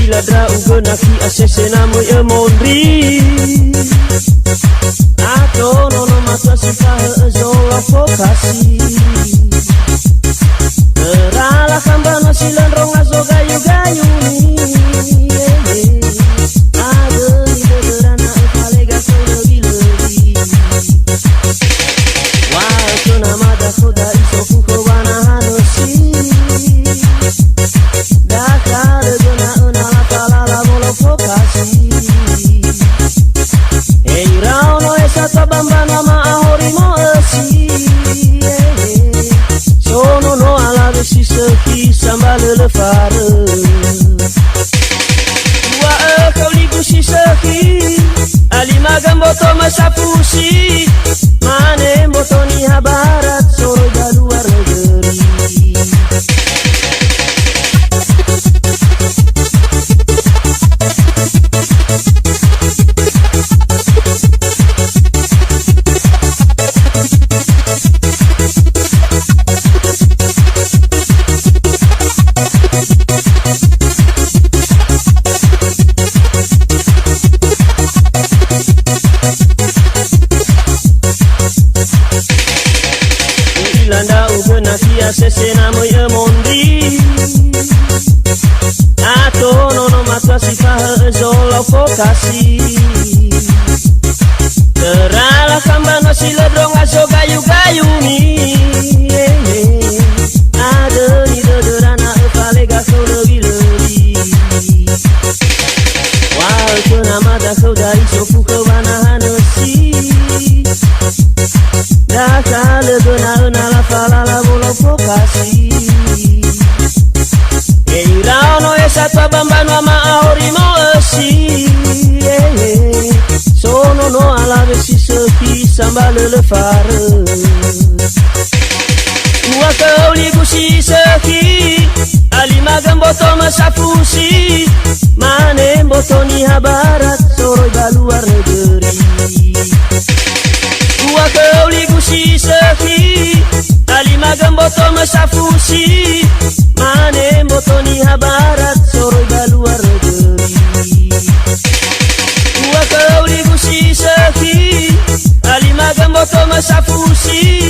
Iladra ugenaki asesena moy mondri ato nono masa sifah zola fokasi terala kambana silan rong azo gayu gayu ni ade ni derana palega sono bilari wa sona mada khoda iso fuko wana hanosi dakar jona unala palala molo fokasi Eirauno esata bambana ma ahori mo esi sono no ala besi seki sambal lefare wa kau ligu si seki alima gamboto masapusi mane motoni habarat soro jaluar negeri Ilanda ugenaki asesena moy mondri ato nono mata sifah zola fokasi terala kambana sila drong aso gayu gayu ni ade ni derana palega sono bilari wal kena mada kau dari sofu ke mana hanasi dakale gena nala falala molo fokasi Eirauno esata bambano ma ahori mo esi sono no ala besi sepi sambal lefare wa kau ligu si seki alima gamboto masapusi mane botoni habarat soro baluar negeri wa kau ligu si seki alima gamboto masapusi mane botoni habarat soro baluar negeri wa kau ligu si seki alima gamboto masapusi